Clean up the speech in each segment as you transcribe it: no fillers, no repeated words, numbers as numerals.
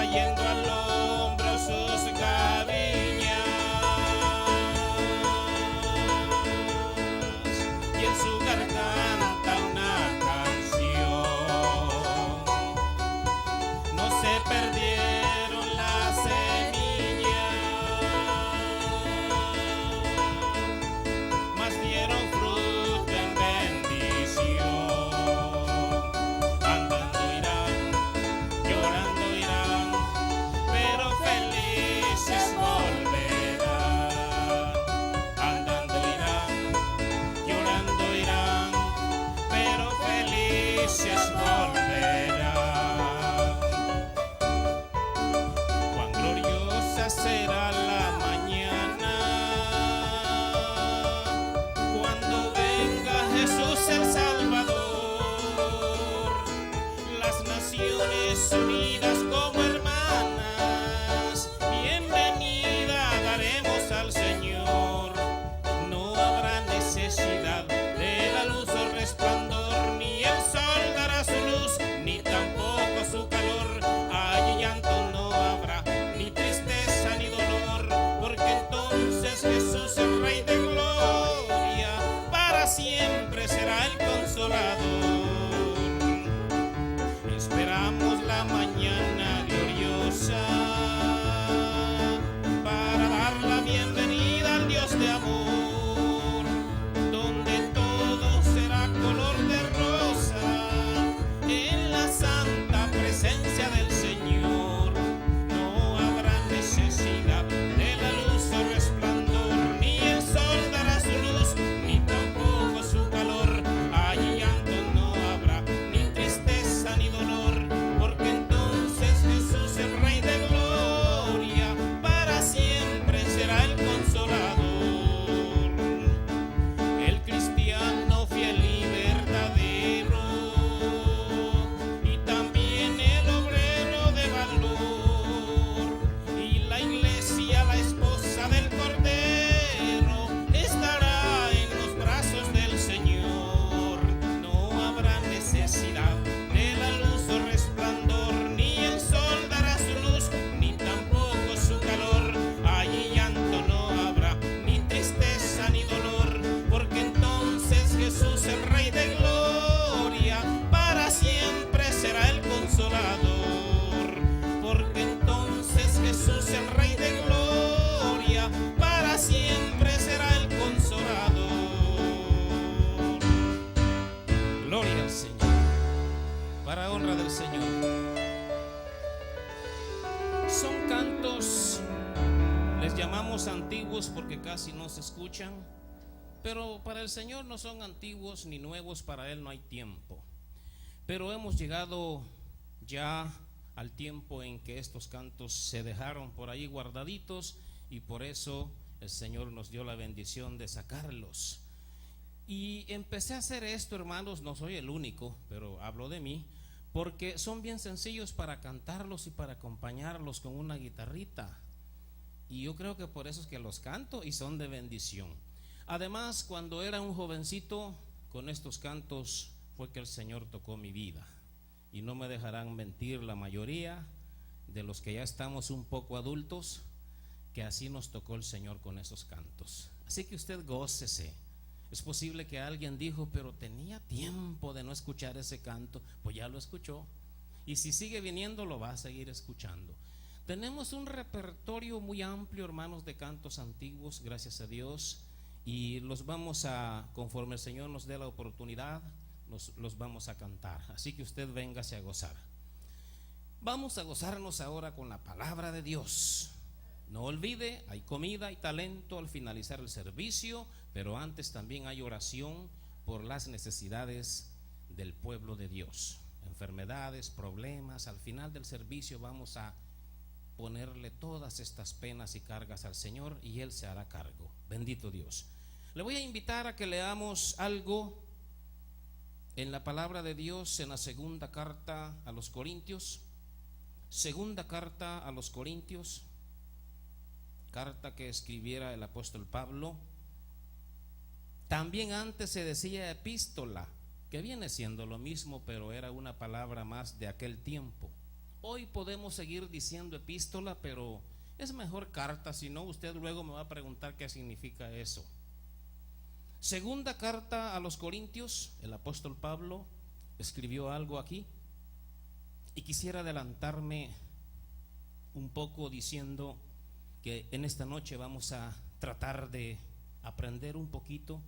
trayendo al hombro sus gavillas, y en su garganta una canción. No se perdieron las semillas, mas dieron fruto en bendición. Andando irán, llorando irán, pero felices volverán. Andando irán, llorando irán, pero felices volverán. Cuán gloriosa será la mañana cuando venga Jesús el Salvador. Las naciones unidas como hermanas, bienvenida daremos al Señor. No habrá necesidad de la luz o resplandor, ni el sol dará su luz, ni tampoco su calor. Allí llanto no habrá, ni tristeza ni dolor, porque entonces Jesús, el Rey de gloria, para siempre será el Consolador. Esperamos la mañana gloriosa para dar la bienvenida al Dios de amor, donde todo será color de rosa en la santa presencia del Señor. No habrá necesidad de la luz o resplandor, ni el sol dará su luz, ni tampoco su calor. Allí llanto no habrá, ni tristeza ni dolor, porque entonces Jesús, el Rey de gloria, para siempre será el Consolador. El cristiano fiel y verdadero, y también el obrero de valor, y la iglesia, la esposa del Cordero, estará en los brazos del Señor. No habrá necesidad de la luz o resplandor, ni el sol dará su luz, ni tampoco su calor. Allí llanto no habrá, ni tristeza ni dolor, porque entonces Jesús, el Rey de gloria, para siempre será el Consolador. Porque entonces Jesús, el Rey de gloria, para siempre será el Consolador. Gloria al Señor, para honra del Señor. Son cantos, les llamamos antiguos porque casi no se escuchan, pero para el Señor no son antiguos ni nuevos, para Él no hay tiempo. Pero hemos llegado ya al tiempo en que estos cantos se dejaron por ahí guardaditos, y por eso el Señor nos dio la bendición de sacarlos. Y empecé a hacer esto, hermanos, no soy el único, pero hablo de mí, porque son bien sencillos para cantarlos y para acompañarlos con una guitarrita. Y yo creo que por eso es que los canto y son de bendición. Además, cuando era un jovencito, con estos cantos fue que el Señor tocó mi vida. Y no me dejarán mentir la mayoría de los que ya estamos un poco adultos, que así nos tocó el Señor con esos cantos. Así que usted gócese. Es posible que alguien dijo, pero tenía tiempo de no escuchar ese canto. Pues ya lo escuchó, y si sigue viniendo lo va a seguir escuchando. Tenemos un repertorio muy amplio, hermanos, de cantos antiguos, gracias a Dios, y los vamos a, conforme el Señor nos dé la oportunidad, los vamos a cantar. Así que usted véngase a gozar. Vamos a gozarnos ahora con la palabra de Dios. No olvide, hay comida y talento al finalizar el servicio, pero antes también hay oración por las necesidades del pueblo de Dios, enfermedades, problemas. Al final del servicio vamos a ponerle todas estas penas y cargas al Señor, y Él se hará cargo. Bendito Dios. Le voy a invitar a que leamos algo en la palabra de Dios, en la segunda carta a los Corintios. Segunda carta a los Corintios, carta que escribiera el apóstol Pablo. También antes se decía epístola, que viene siendo lo mismo, pero era una palabra más de aquel tiempo. Hoy podemos seguir diciendo epístola, pero es mejor carta, si no usted luego me va a preguntar qué significa eso. Segunda carta a los Corintios, el apóstol Pablo escribió algo aquí y quisiera adelantarme un poco diciendo que en esta noche vamos a tratar de aprender un poquito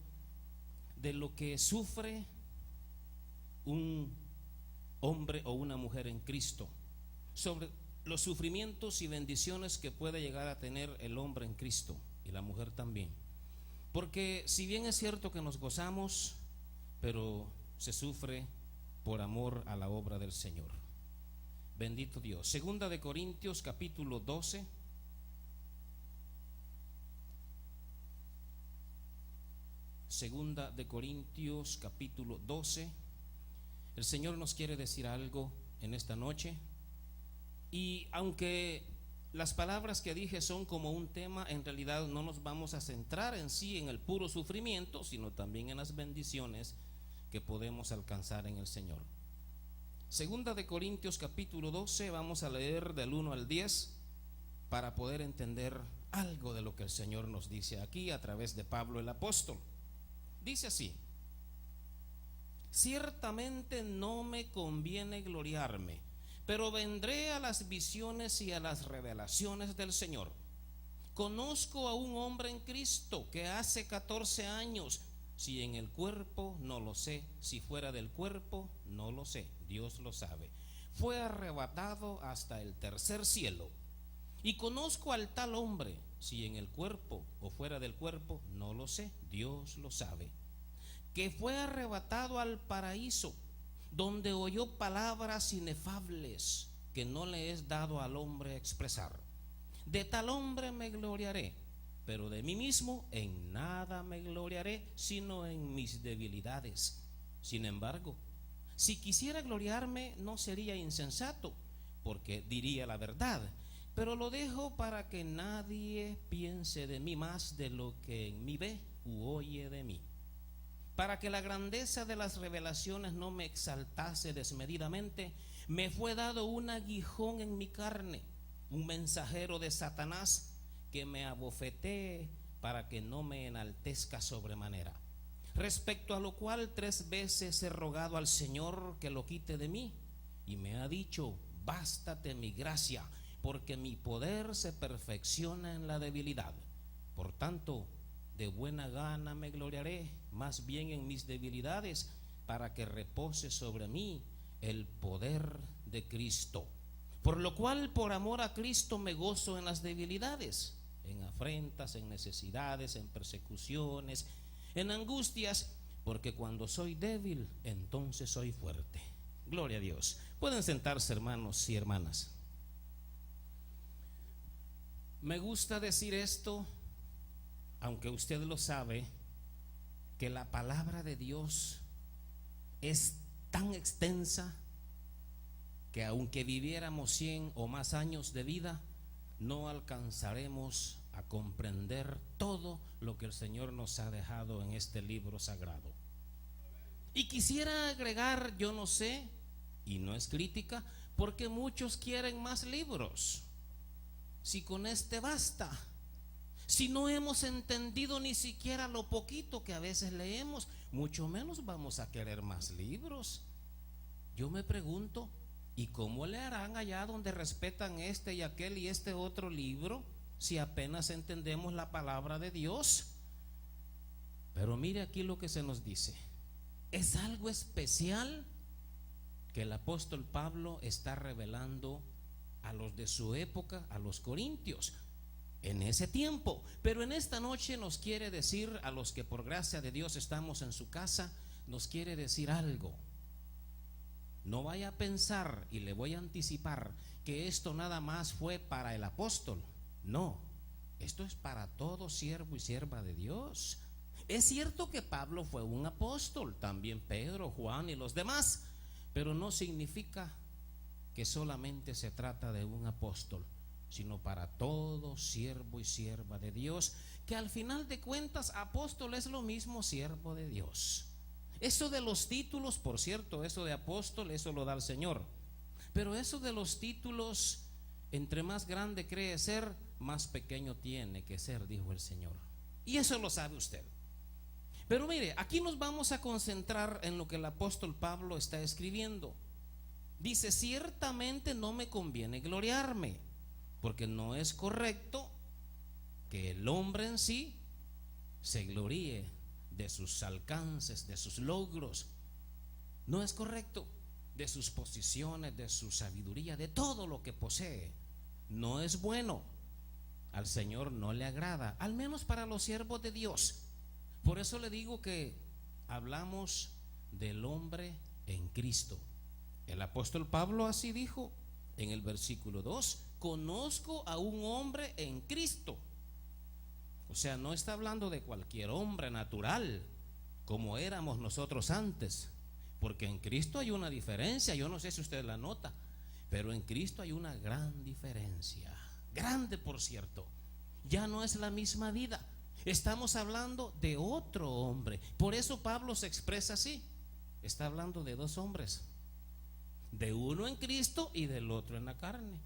de lo que sufre un hombre o una mujer en Cristo, sobre los sufrimientos y bendiciones que puede llegar a tener el hombre en Cristo y la mujer también. Porque si bien es cierto que nos gozamos, pero se sufre por amor a la obra del Señor. Bendito Dios. Segunda de Corintios capítulo 12. Segunda de Corintios capítulo 12. El Señor nos quiere decir algo en esta noche. Y aunque las palabras que dije son como un tema, en realidad no nos vamos a centrar en sí en el puro sufrimiento, sino también en las bendiciones que podemos alcanzar en el Señor. Segunda de Corintios capítulo 12, vamos a leer del 1 al 10 para poder entender algo de lo que el Señor nos dice aquí a través de Pablo el apóstol. Dice así: ciertamente no me conviene gloriarme, pero vendré a las visiones y a las revelaciones del Señor. Conozco a un hombre en Cristo que hace 14 años, si en el cuerpo no lo sé, si fuera del cuerpo no lo sé, Dios lo sabe, fue arrebatado hasta el tercer cielo. Y conozco al tal hombre, si en el cuerpo o fuera del cuerpo no lo sé, Dios lo sabe, que fue arrebatado al paraíso, donde oyó palabras inefables que no le es dado al hombre expresar. De tal hombre me gloriaré, pero de mí mismo en nada me gloriaré, sino en mis debilidades. Sin embargo, si quisiera gloriarme, no sería insensato, porque diría la verdad, pero lo dejo para que nadie piense de mí más de lo que en mí ve u oye de mí, para que la grandeza de las revelaciones no me exaltase desmedidamente. Me fue dado un aguijón en mi carne, un mensajero de Satanás, que me abofetee para que no me enaltezca sobremanera. Respecto a lo cual 3 veces he rogado al Señor que lo quite de mí, y me ha dicho: bástate mi gracia, porque mi poder se perfecciona en la debilidad. Por tanto, de buena gana me gloriaré, más bien en mis debilidades, para que repose sobre mí el poder de Cristo. Por lo cual, por amor a Cristo, me gozo en las debilidades, en afrentas, en necesidades, en persecuciones, en angustias, porque cuando soy débil, entonces soy fuerte. Gloria a Dios. Pueden sentarse, hermanos y hermanas. Me gusta decir esto, aunque usted lo sabe, que la palabra de Dios es tan extensa que aunque viviéramos 100 o más años de vida, no alcanzaremos a comprender todo lo que el Señor nos ha dejado en este libro sagrado. Y quisiera agregar, yo no sé, y no es crítica, porque muchos quieren más libros. Si con este basta, si no hemos entendido ni siquiera lo poquito que a veces leemos, mucho menos vamos a querer más libros. Yo me pregunto, ¿y cómo le harán allá donde respetan este y aquel y este otro libro, si apenas entendemos la palabra de Dios? Pero mire aquí lo que se nos dice. Es algo especial que el apóstol Pablo está revelando a los de su época, a los corintios, en ese tiempo. Pero en esta noche nos quiere decir a los que por gracia de Dios estamos en su casa, nos quiere decir algo. No vaya a pensar, y le voy a anticipar, que esto nada más fue para el apóstol. No, esto es para todo siervo y sierva de Dios. Es cierto que Pablo fue un apóstol, también Pedro, Juan y los demás, pero no significa que solamente se trata de un apóstol, sino para todo siervo y sierva de Dios, que al final de cuentas apóstol es lo mismo siervo de Dios. Eso de los títulos, por cierto, eso de apóstol, eso lo da el Señor. Pero eso de los títulos, entre más grande cree ser, más pequeño tiene que ser, dijo el Señor. Y eso lo sabe usted. Pero mire, aquí nos vamos a concentrar en lo que el apóstol Pablo está escribiendo. Dice: ciertamente no me conviene gloriarme, porque no es correcto que el hombre en sí se gloríe de sus alcances, de sus logros. No es correcto, de sus posiciones, de su sabiduría, de todo lo que posee. No es bueno. Al Señor no le agrada, al menos para los siervos de Dios. Por eso le digo que hablamos del hombre en Cristo. El apóstol Pablo así dijo en el versículo 2: conozco a un hombre en Cristo. O sea, no está hablando de cualquier hombre natural como éramos nosotros antes, porque en Cristo hay una diferencia. Yo no sé si usted la nota, pero en Cristo hay una gran diferencia, grande por cierto. Ya no es la misma vida. Estamos hablando de otro hombre. Por eso Pablo se expresa así. Está hablando de dos hombres, de uno en Cristo y del otro en la carne.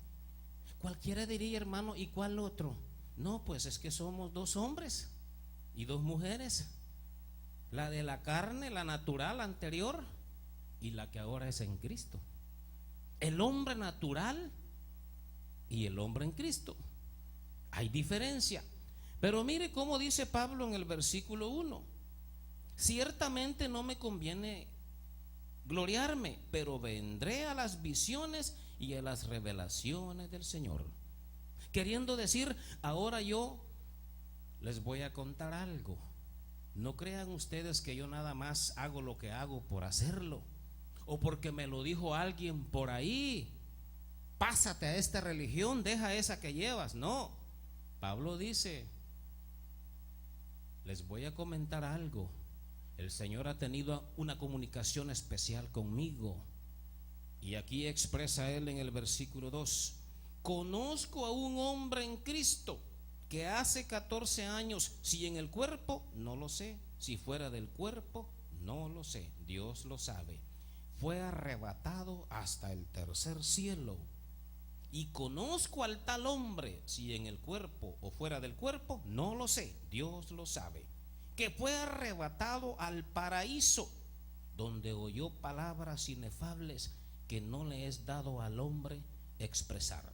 Cualquiera diría: hermano, ¿y cuál otro? No, pues es que somos dos hombres y dos mujeres, la de la carne, la natural anterior, y la que ahora es en Cristo. El hombre natural y el hombre en Cristo. Hay diferencia. Pero mire cómo dice Pablo en el versículo 1: ciertamente no me conviene gloriarme, pero vendré a las visiones y a las revelaciones del Señor. Queriendo decir, ahora yo les voy a contar algo. No crean ustedes que yo nada más hago lo que hago por hacerlo, o porque me lo dijo alguien por ahí: pásate a esta religión, deja esa que llevas. No, Pablo dice: les voy a comentar algo. El Señor ha tenido una comunicación especial conmigo. Y aquí expresa él en el versículo 2: conozco a un hombre en Cristo que hace 14 años, si en el cuerpo, no lo sé, si fuera del cuerpo, no lo sé, Dios lo sabe, fue arrebatado hasta el tercer cielo. Y conozco al tal hombre, si en el cuerpo o fuera del cuerpo, no lo sé, Dios lo sabe, que fue arrebatado al paraíso, donde oyó palabras inefables que no le es dado al hombre expresar.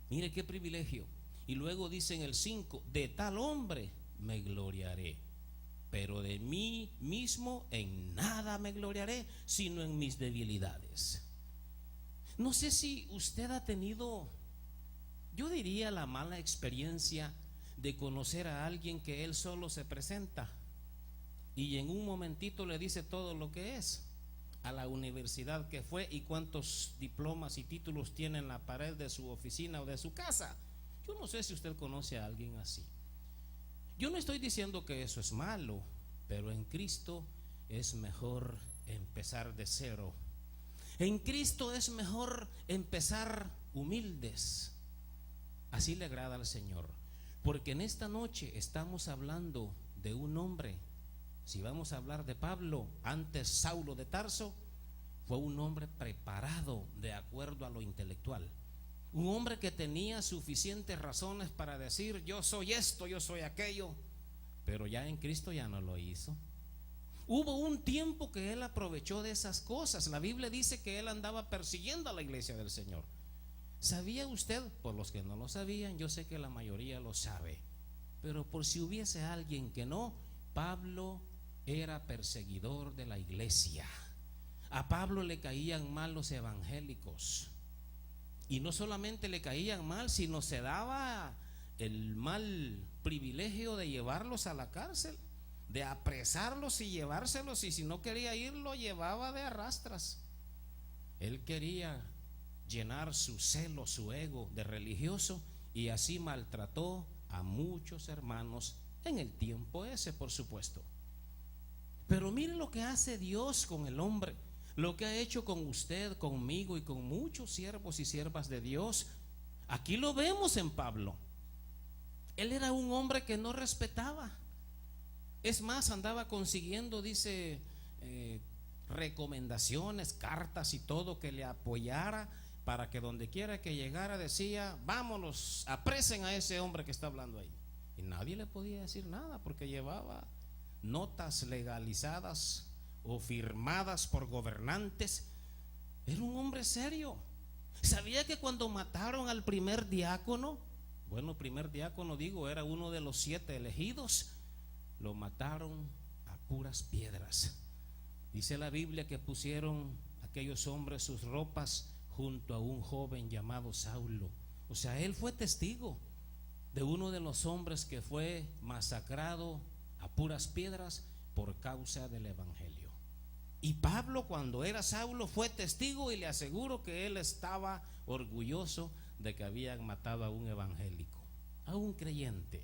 Mire qué privilegio. Y luego dice en el 5: de tal hombre me gloriaré, pero de mí mismo en nada me gloriaré, sino en mis debilidades. No sé si usted ha tenido, yo diría, la mala experiencia de conocer a alguien que él solo se presenta y en un momentito le dice todo lo que es, a la universidad que fue y cuántos diplomas y títulos tiene en la pared de su oficina o de su casa. Yo no sé si usted conoce a alguien así. Yo no estoy diciendo que eso es malo, pero en Cristo es mejor empezar de cero. En Cristo es mejor empezar humildes. Así le agrada al Señor. Porque en esta noche estamos hablando de un hombre. Si vamos a hablar de Pablo, antes Saulo de Tarso, fue un hombre preparado de acuerdo a lo intelectual. Un hombre que tenía suficientes razones para decir: yo soy esto, yo soy aquello. Pero ya en Cristo ya no lo hizo. Hubo un tiempo que él aprovechó de esas cosas. La Biblia dice que él andaba persiguiendo a la iglesia del Señor. ¿Sabía usted? Por los que no lo sabían, yo sé que la mayoría lo sabe, pero por si hubiese alguien que no, Pablo era perseguidor de la iglesia. A Pablo le caían mal los evangélicos, y no solamente le caían mal, sino se daba el mal privilegio de llevarlos a la cárcel, de apresarlos y llevárselos, y si no quería ir, lo llevaba de arrastras. Él quería llenar su celo, su ego de religioso, y así maltrató a muchos hermanos en el tiempo ese, por supuesto. Pero mire lo que hace Dios con el hombre, lo que ha hecho con usted, conmigo y con muchos siervos y siervas de Dios. Aquí lo vemos en Pablo. Él era un hombre que no respetaba. Es más, andaba consiguiendo, dice, recomendaciones, cartas y todo que le apoyara, para que donde quiera que llegara decía: vámonos, apresen a ese hombre que está hablando ahí. Y nadie le podía decir nada porque llevaba notas legalizadas o firmadas por gobernantes. Era un hombre serio. ¿Sabía que cuando mataron al primer diácono, primer diácono digo, era uno de los 7 elegidos, lo mataron a puras piedras? Dice la Biblia que pusieron aquellos hombres sus ropas junto a un joven llamado Saulo. O sea, él fue testigo de uno de los hombres que fue masacrado a puras piedras por causa del evangelio. Y Pablo, cuando era Saulo, fue testigo, y le aseguro que él estaba orgulloso de que habían matado a un evangélico, a un creyente.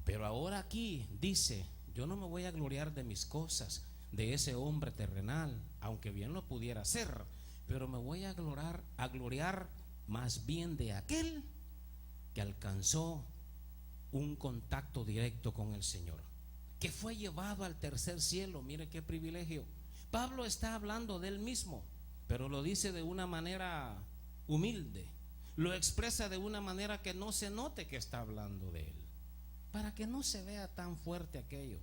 Pero ahora aquí dice: yo no me voy a gloriar de mis cosas, de ese hombre terrenal, aunque bien lo pudiera hacer, pero me voy a gloriar más bien de aquel que alcanzó un contacto directo con el Señor, que fue llevado al tercer cielo. Mire qué privilegio. Pablo está hablando de él mismo, pero lo dice de una manera humilde, lo expresa de una manera que no se note que está hablando de él, para que no se vea tan fuerte aquello.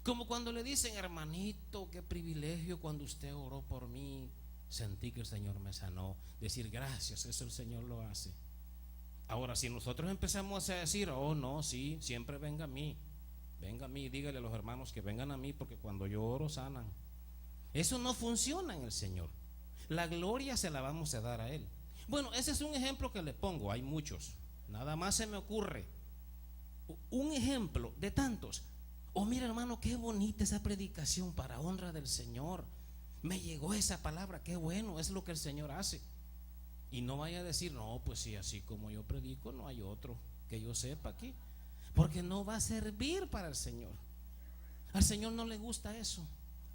Como cuando le dicen: hermanito, qué privilegio, cuando usted oró por mí, sentí que el Señor me sanó. Decir gracias, eso el Señor lo hace. Ahora, si nosotros empezamos a decir: oh no, sí, siempre venga a mí, dígale a los hermanos que vengan a mí, porque cuando yo oro sanan. Eso no funciona en el Señor. La gloria se la vamos a dar a Él. Bueno, ese es un ejemplo que le pongo, hay muchos, nada más se me ocurre un ejemplo de tantos. Oh, mira, hermano, qué bonita esa predicación para honra del Señor. Me llegó esa palabra, qué bueno, es lo que el Señor hace. Y no vaya a decir: no, pues sí, así como yo predico, no hay otro que yo sepa aquí, porque no va a servir para el Señor. Al Señor no le gusta eso.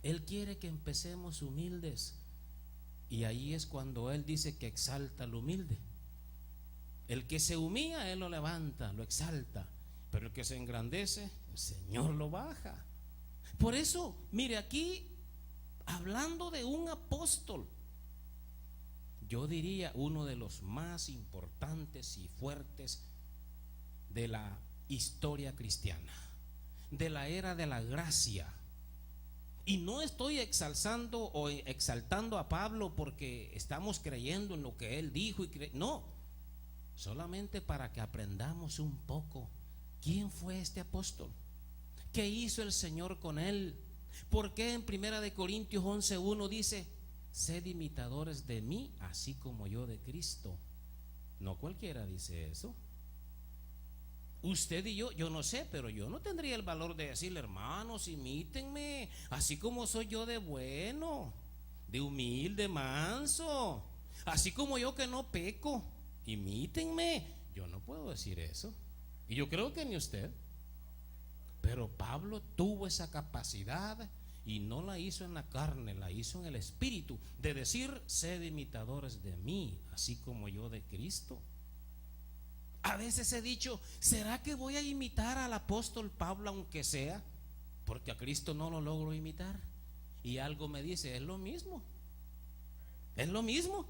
Él quiere que empecemos humildes, y ahí es cuando Él dice que exalta al humilde. El que se humilla, Él lo levanta, lo exalta, pero el que se engrandece, el Señor lo baja. Por eso, mire, aquí hablando de un apóstol, yo diría uno de los más importantes y fuertes de la historia cristiana, de la era de la gracia. Y no estoy exaltando o exaltando a Pablo porque estamos creyendo en lo que él dijo no, solamente para que aprendamos un poco quién fue este apóstol, qué hizo el Señor con él. ¿Por qué en 1 Corintios 11:1 dice: sed imitadores de mí, así como yo de Cristo? No cualquiera dice eso. Usted y yo no sé, pero yo no tendría el valor de decirle: hermanos, imítenme, así como soy yo de bueno, de humilde, manso, así como yo que no peco, imítenme. Yo no puedo decir eso, y yo creo que ni usted. Pero Pablo tuvo esa capacidad, y no la hizo en la carne, la hizo en el espíritu, de decir: sed imitadores de mí, así como yo de Cristo. A veces he dicho: ¿será que voy a imitar al apóstol Pablo aunque sea? Porque a Cristo no lo logro imitar. Y algo me dice: es lo mismo. Es lo mismo.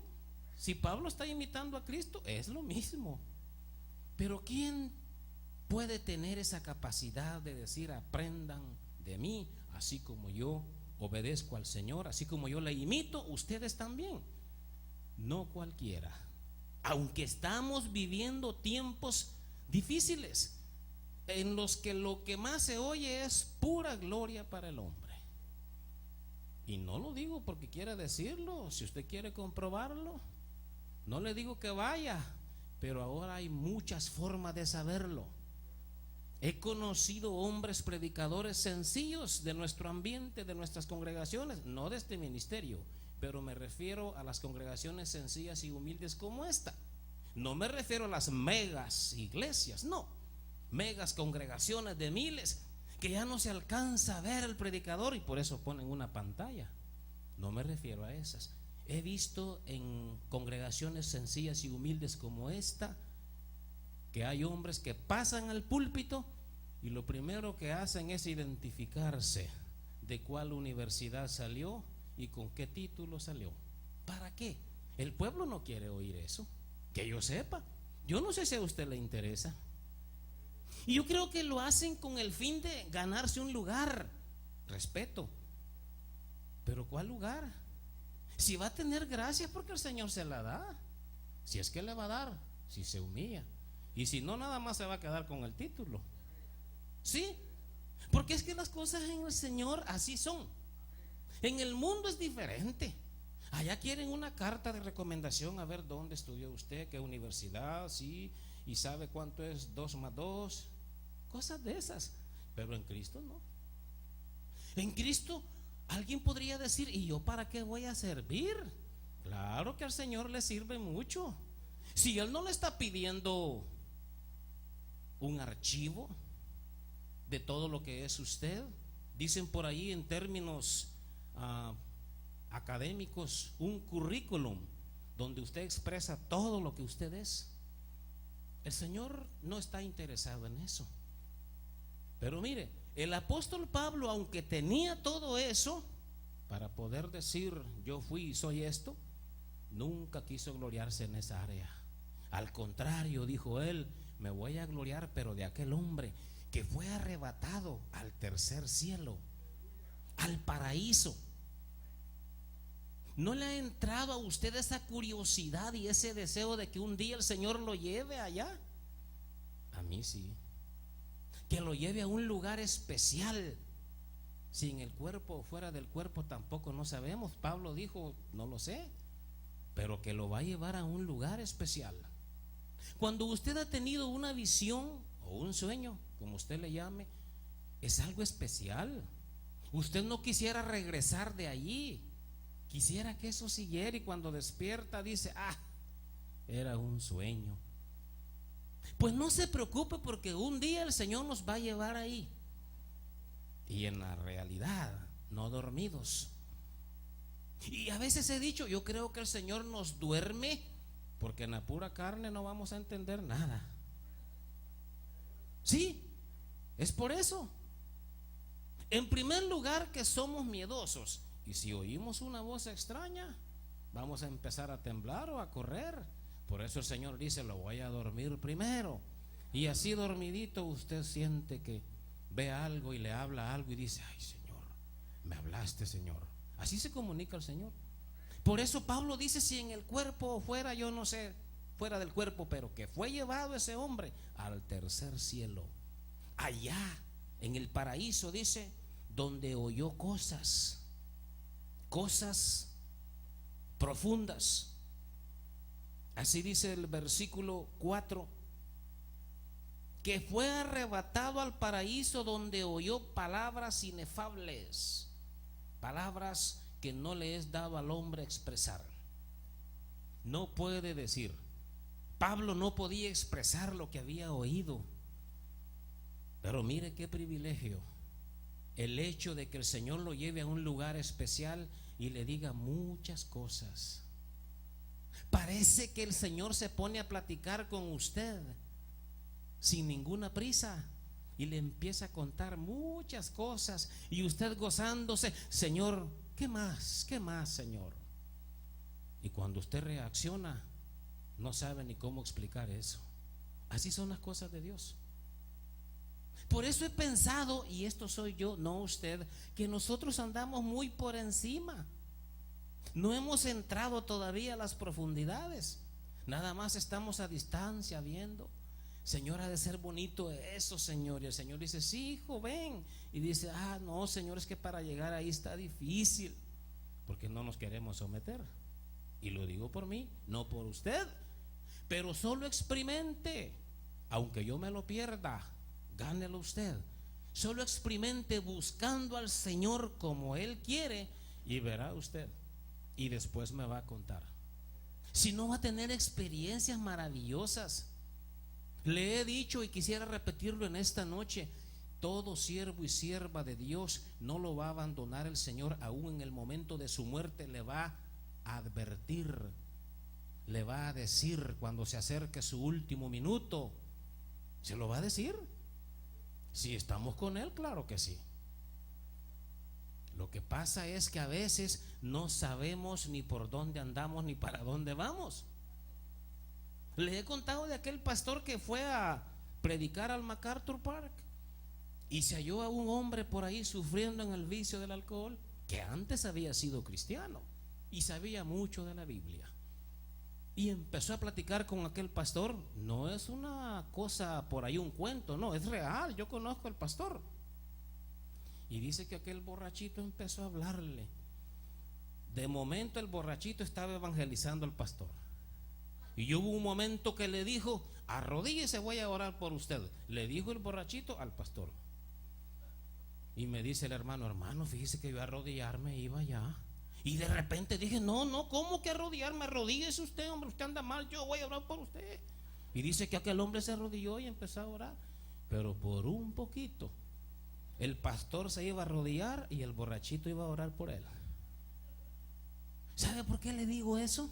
Si Pablo está imitando a Cristo, es lo mismo. Pero ¿quién puede tener esa capacidad de decir: aprendan de mí, así como yo obedezco al Señor, así como yo le imito, ustedes también? No cualquiera. Aunque estamos viviendo tiempos difíciles en los que lo que más se oye es pura gloria para el hombre. Y no lo digo porque quiera decirlo. Si usted quiere comprobarlo, no le digo que vaya, pero ahora hay muchas formas de saberlo. He conocido hombres predicadores sencillos de nuestro ambiente, de nuestras congregaciones, no de este ministerio, pero me refiero a las congregaciones sencillas y humildes como esta. No me refiero a las megas iglesias, no, megas congregaciones de miles que ya no se alcanza a ver el predicador y por eso ponen una pantalla. No me refiero a esas. He visto en congregaciones sencillas y humildes como esta que hay hombres que pasan al púlpito y lo primero que hacen es identificarse de cuál universidad salió y con qué título salió. ¿Para qué? El pueblo no quiere oír eso, que yo sepa. Yo no sé si a usted le interesa. Y yo creo que lo hacen con el fin de ganarse un lugar. Respeto. Pero ¿cuál lugar? Si va a tener gracia, porque el Señor se la da. Si es que le va a dar, si se humilla. Y si no, nada más se va a quedar con el título. Sí, porque es que las cosas en el Señor así son. En el mundo es diferente. Allá quieren una carta de recomendación, a ver dónde estudió usted, qué universidad, sí, y sabe cuánto es 2 más 2, cosas de esas. Pero en Cristo no. En Cristo alguien podría decir: ¿y yo para qué voy a servir? Claro que al Señor le sirve mucho. Si Él no le está pidiendo un archivo de todo lo que es usted, dicen por ahí en términos académicos, un currículum donde usted expresa todo lo que usted es. El Señor no está interesado en eso. Pero mire, el apóstol Pablo, aunque tenía todo eso para poder decir yo fui y soy esto, nunca quiso gloriarse en esa área. Al contrario, dijo él: me voy a gloriar, pero de aquel hombre que fue arrebatado al tercer cielo, al paraíso. ¿No le ha entrado a usted esa curiosidad y ese deseo de que un día el Señor lo lleve allá? A mí sí. Que lo lleve a un lugar especial. Si en el cuerpo o fuera del cuerpo tampoco no sabemos. Pablo dijo: no lo sé, pero que lo va a llevar a un lugar especial. Cuando usted ha tenido una visión o un sueño, como usted le llame, es algo especial. Usted no quisiera regresar de allí. Quisiera que eso siguiera, y cuando despierta dice: era un sueño. Pues no se preocupe, porque un día el Señor nos va a llevar ahí. Y en la realidad, no dormidos. Y a veces he dicho: yo creo que el Señor nos duerme, porque en la pura carne no vamos a entender nada. Sí, es por eso. En primer lugar, que somos miedosos. Y si oímos una voz extraña, vamos a empezar a temblar o a correr. Por eso el Señor dice: lo voy a dormir primero. Y así dormidito usted siente que ve algo y le habla algo y dice: ay, Señor, me hablaste, Señor. Así se comunica el Señor. Por eso Pablo dice: si en el cuerpo o fuera, yo no sé, fuera del cuerpo, pero que fue llevado ese hombre al tercer cielo, allá en el paraíso, dice, donde oyó cosas profundas. Así dice el versículo 4, que fue arrebatado al paraíso, donde oyó palabras inefables, palabras que no le es dado al hombre expresar. No puede decir. Pablo no podía expresar lo que había oído. Pero mire qué privilegio el hecho de que el Señor lo lleve a un lugar especial y le diga muchas cosas. Parece que el Señor se pone a platicar con usted sin ninguna prisa y le empieza a contar muchas cosas, y usted gozándose: Señor, ¿qué más? ¿Qué más, Señor? Y cuando usted reacciona, no sabe ni cómo explicar eso. Así son las cosas de Dios. Por eso he pensado, y esto soy yo, no usted, que nosotros andamos muy por encima. No hemos entrado todavía a las profundidades. Nada más estamos a distancia viendo. Señor, ha de ser bonito eso, Señor. Y el Señor dice: sí, hijo, ven. Y dice: no, Señor, es que para llegar ahí está difícil, porque no nos queremos someter. Y lo digo por mí, no por usted. Pero solo experimente, aunque yo me lo pierda, gánelo usted. Solo experimente buscando al Señor como Él quiere, y verá usted. Y después me va a contar. Si no, va a tener experiencias maravillosas. Le he dicho y quisiera repetirlo en esta noche: todo siervo y sierva de Dios no lo va a abandonar el Señor. Aún en el momento de su muerte le va a advertir, le va a decir cuando se acerque su último minuto. Se lo va a decir. Si estamos con Él, claro que sí. Lo que pasa es que a veces no sabemos ni por dónde andamos ni para dónde vamos. Le he contado de aquel pastor que fue a predicar al MacArthur Park y se halló a un hombre por ahí sufriendo en el vicio del alcohol, que antes había sido cristiano y sabía mucho de la Biblia. Y empezó a platicar con aquel pastor. No es una cosa por ahí, un cuento, no, es real. Yo conozco al pastor. Y dice que aquel borrachito empezó a hablarle. De momento el borrachito estaba evangelizando al pastor. Y hubo un momento que le dijo: arrodíllese, voy a orar por usted. Le dijo el borrachito al pastor. Y me dice el hermano: hermano, fíjese que yo a arrodillarme iba ya. Y de repente dije: no, ¿cómo que arrodillarme? Arrodíllese usted, hombre, usted anda mal, yo voy a orar por usted. Y dice que aquel hombre se arrodilló y empezó a orar. Pero por un poquito el pastor se iba a arrodillar y el borrachito iba a orar por él. ¿Sabe por qué le digo eso?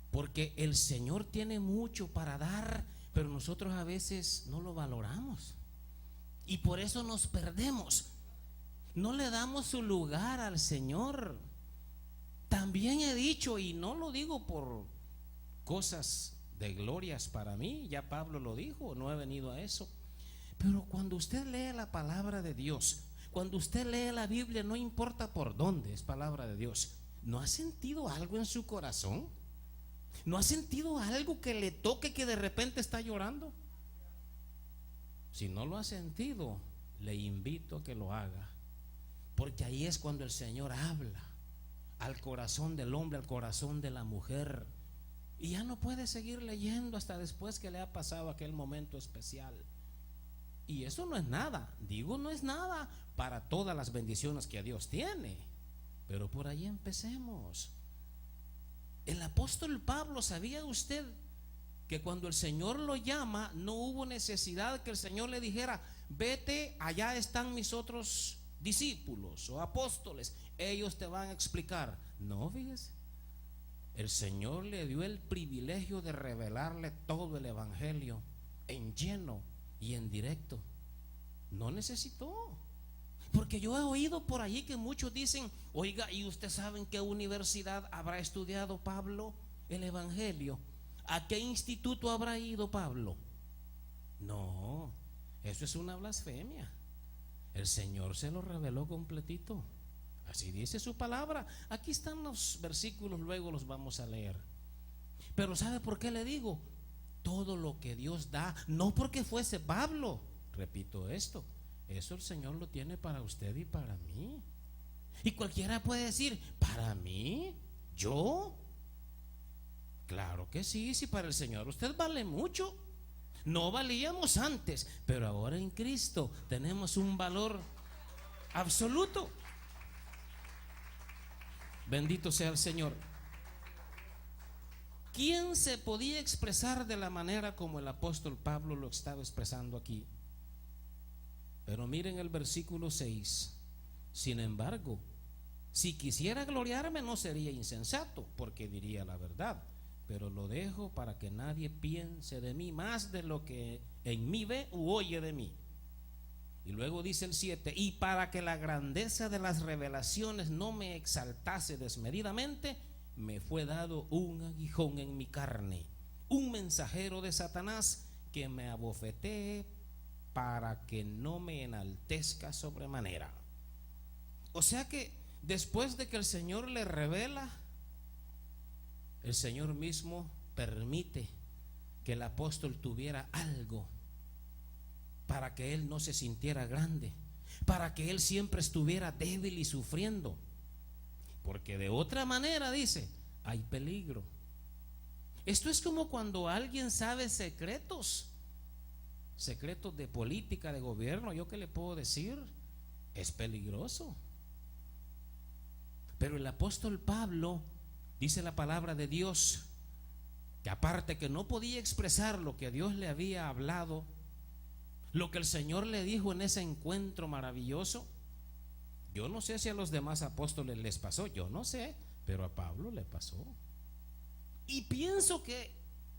Porque el Señor tiene mucho para dar, pero nosotros a veces no lo valoramos y por eso nos perdemos. No le damos su lugar al Señor. También he dicho, y no lo digo por cosas de glorias para mí, ya Pablo lo dijo, no he venido a eso. Pero cuando usted lee la palabra de Dios, cuando usted lee la Biblia, no importa por dónde es palabra de Dios, ¿no ha sentido algo en su corazón? ¿No ha sentido algo que le toque, que de repente está llorando? Si no lo ha sentido, le invito a que lo haga, porque ahí es cuando el Señor habla al corazón del hombre, al corazón de la mujer, y ya no puede seguir leyendo hasta después que le ha pasado aquel momento especial. Y eso no es nada, digo, no es nada para todas las bendiciones que Dios tiene, pero por ahí empecemos. El apóstol Pablo, ¿sabía usted que cuando el Señor lo llama, no hubo necesidad que el Señor le dijera: vete, allá están mis otros discípulos o apóstoles, ellos te van a explicar? No, fíjese, el Señor le dio el privilegio de revelarle todo el evangelio en lleno y en directo. No necesitó. Porque yo he oído por allí que muchos dicen: oiga, ¿y usted sabe en qué universidad habrá estudiado Pablo el evangelio? ¿A qué instituto habrá ido Pablo? No, eso es una blasfemia. El Señor se lo reveló completito. Así dice su palabra. Aquí están los versículos, luego los vamos a leer. Pero ¿sabe por qué le digo? Todo lo que Dios da, no porque fuese Pablo, repito esto, eso el Señor lo tiene para usted y para mí. Y cualquiera puede decir: ¿para mí? ¿Yo? Claro que sí, si para el Señor usted vale mucho. No valíamos antes, pero ahora en Cristo tenemos un valor absoluto. Bendito sea el Señor. ¿Quién se podía expresar de la manera como el apóstol Pablo lo estaba expresando aquí? Pero miren el versículo 6. Sin embargo, si quisiera gloriarme, no sería insensato, porque diría la verdad, pero lo dejo para que nadie piense de mí más de lo que en mí ve u oye de mí. Y luego dice el 7: y para que la grandeza de las revelaciones no me exaltase desmedidamente, me fue dado un aguijón en mi carne, un mensajero de Satanás que me abofetee para que no me enaltezca sobremanera. O sea que después de que el Señor le revela, el Señor mismo permite que el apóstol tuviera algo para que él no se sintiera grande, para que él siempre estuviera débil y sufriendo, porque de otra manera, dice, hay peligro. Esto es como cuando alguien sabe secretos de política, de gobierno. ¿Yo qué le puedo decir? Es peligroso. Pero el apóstol Pablo, dice la palabra de Dios, que aparte que no podía expresar lo que Dios le había hablado, lo que el Señor le dijo en ese encuentro maravilloso, yo no sé si a los demás apóstoles les pasó, yo no sé, pero a Pablo le pasó. Y pienso que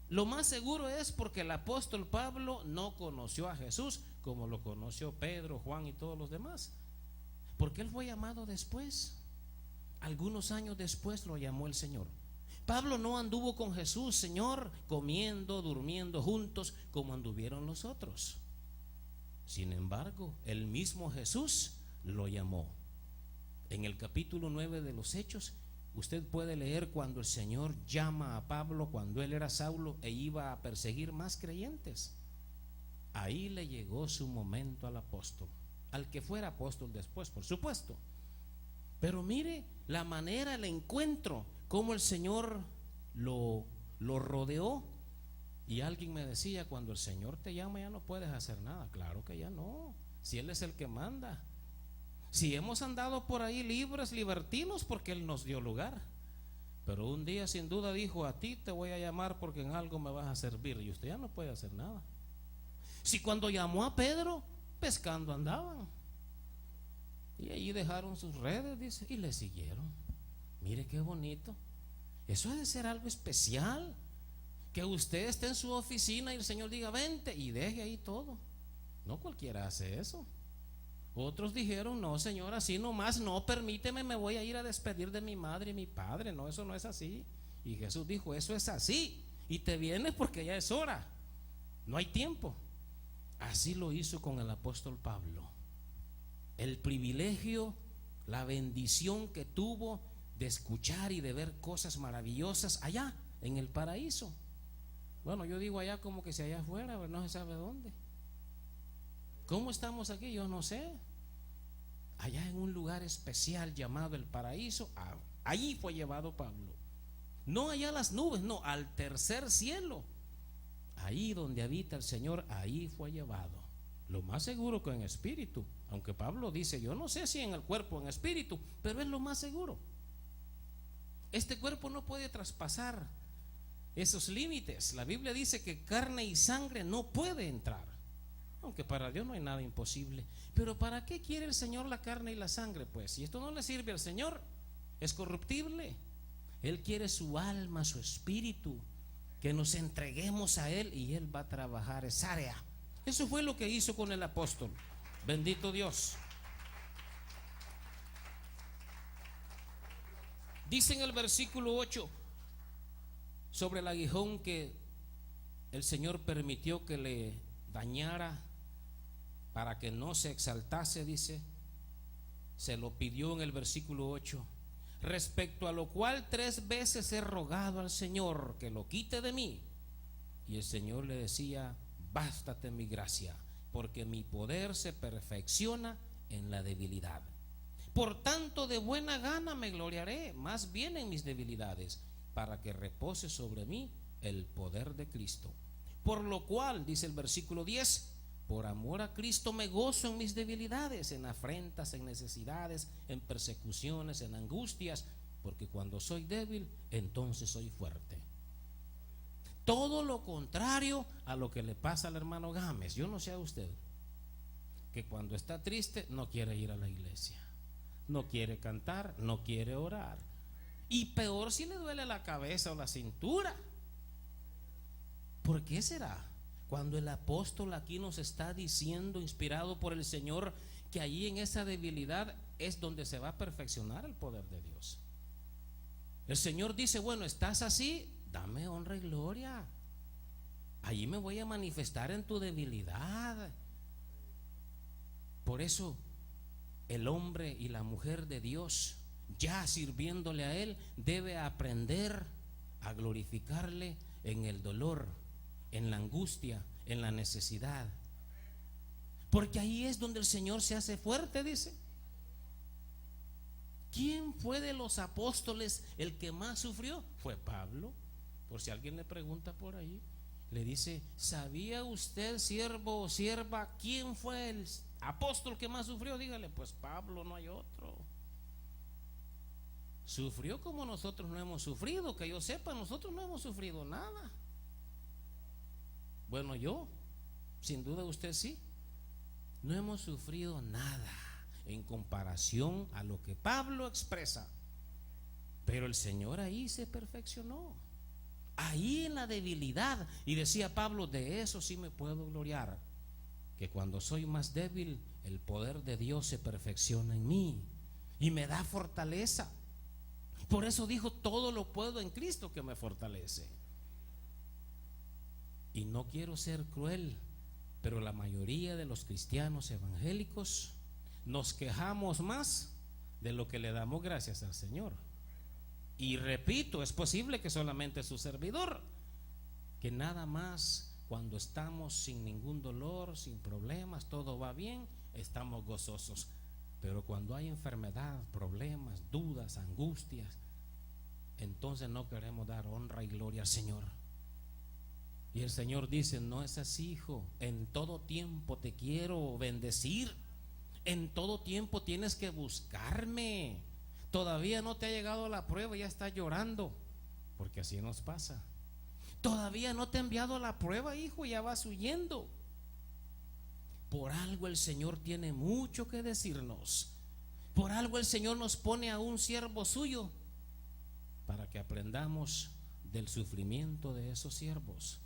lo más seguro es porque el apóstol Pablo no conoció a Jesús como lo conoció Pedro, Juan y todos los demás. Porque él fue llamado después. Algunos años después lo llamó el Señor. Pablo no anduvo con Jesús, Señor, comiendo, durmiendo juntos como anduvieron los otros. Sin embargo, el mismo Jesús lo llamó. En el capítulo 9 de los Hechos, usted puede leer cuando el Señor llama a Pablo cuando él era Saulo e iba a perseguir más creyentes. Ahí le llegó su momento al apóstol, al que fuera apóstol después, por supuesto. Pero mire la manera, el encuentro, cómo el Señor lo rodeó. Y alguien me decía, cuando el Señor te llama ya no puedes hacer nada. Claro que ya no, si Él es el que manda. Si hemos andado por ahí libres, libertinos, porque Él nos dio lugar. Pero un día sin duda dijo, a ti te voy a llamar porque en algo me vas a servir. Y usted ya no puede hacer nada. Si cuando llamó a Pedro, pescando andaban, y allí dejaron sus redes, dice, y le siguieron. Mire qué bonito. Eso ha de ser algo especial, que usted esté en su oficina y el Señor diga, vente, y deje ahí todo. No cualquiera hace eso. Otros dijeron, no, Señor, así nomás no, permíteme, me voy a ir a despedir de mi madre y mi padre. No, eso no es así. Y Jesús dijo, eso es así, y te vienes porque ya es hora, no hay tiempo. Así lo hizo con el apóstol Pablo. El privilegio, la bendición que tuvo de escuchar y de ver cosas maravillosas allá en el paraíso. Bueno, yo digo allá como que si allá afuera, pero no se sabe dónde. ¿Cómo estamos aquí? Yo no sé. Allá en un lugar especial llamado el paraíso, allí fue llevado Pablo. No allá a las nubes, no, al tercer cielo. Ahí donde habita el Señor, ahí fue llevado. Lo más seguro que en espíritu, aunque Pablo dice, yo no sé si en el cuerpo o en espíritu, pero es lo más seguro. Este cuerpo no puede traspasar esos límites. La Biblia dice que carne y sangre no puede entrar, aunque para Dios no hay nada imposible. Pero ¿para qué quiere el Señor la carne y la sangre? Pues si esto no le sirve al Señor, es corruptible. Él quiere su alma, su espíritu, que nos entreguemos a Él y Él va a trabajar esa área. Eso fue lo que hizo con el apóstol. Bendito Dios. Dice en el versículo 8 sobre el aguijón que el Señor permitió que le dañara para que no se exaltase, dice, se lo pidió en el versículo 8, respecto a lo cual 3 veces he rogado al Señor que lo quite de mí. Y el Señor le decía, bástate mi gracia, porque mi poder se perfecciona en la debilidad. Por tanto, de buena gana me gloriaré más bien en mis debilidades, para que repose sobre mí el poder de Cristo. Por lo cual, dice el versículo 10, por amor a Cristo me gozo en mis debilidades, en afrentas, en necesidades, en persecuciones, en angustias, porque cuando soy débil, entonces soy fuerte. Todo lo contrario a lo que le pasa al hermano Gámez. Yo no sé a usted, que cuando está triste no quiere ir a la iglesia, no quiere cantar, no quiere orar, y peor si le duele la cabeza o la cintura. ¿Por qué será? Cuando el apóstol aquí nos está diciendo, inspirado por el Señor, que allí en esa debilidad es donde se va a perfeccionar el poder de Dios. El Señor dice, bueno, estás así, dame honra y gloria, allí me voy a manifestar en tu debilidad. Por eso el hombre y la mujer de Dios, ya sirviéndole a Él, debe aprender a glorificarle en el dolor, en la angustia, en la necesidad, porque ahí es donde el Señor se hace fuerte, dice. ¿Quién fue de los apóstoles el que más sufrió? Fue Pablo. Por si alguien le pregunta por ahí, le dice, ¿sabía usted, siervo o sierva, quién fue el apóstol que más sufrió? Dígale, pues Pablo, no hay otro. Sufrió como nosotros no hemos sufrido, que yo sepa, nosotros no hemos sufrido nada. Bueno, yo, sin duda usted sí, no hemos sufrido nada en comparación a lo que Pablo expresa. Pero el Señor ahí se perfeccionó, ahí en la debilidad. Y decía Pablo, de eso sí me puedo gloriar, que cuando soy más débil, el poder de Dios se perfecciona en mí y me da fortaleza. Por eso dijo: todo lo puedo en Cristo que me fortalece. Y no quiero ser cruel, pero la mayoría de los cristianos evangélicos nos quejamos más de lo que le damos gracias al Señor. Y repito, es posible que solamente su servidor, que nada más cuando estamos sin ningún dolor, sin problemas, todo va bien, estamos gozosos. Pero cuando hay enfermedad, problemas, dudas, angustias, entonces no queremos dar honra y gloria al Señor. Y el Señor dice: no es así, hijo, en todo tiempo te quiero bendecir, en todo tiempo tienes que buscarme. Todavía no te ha llegado la prueba y ya estás llorando, porque así nos pasa. Todavía no te ha enviado la prueba, hijo, y ya vas huyendo. Por algo el Señor tiene mucho que decirnos. Por algo el Señor nos pone a un siervo suyo, para que aprendamos del sufrimiento de esos siervos.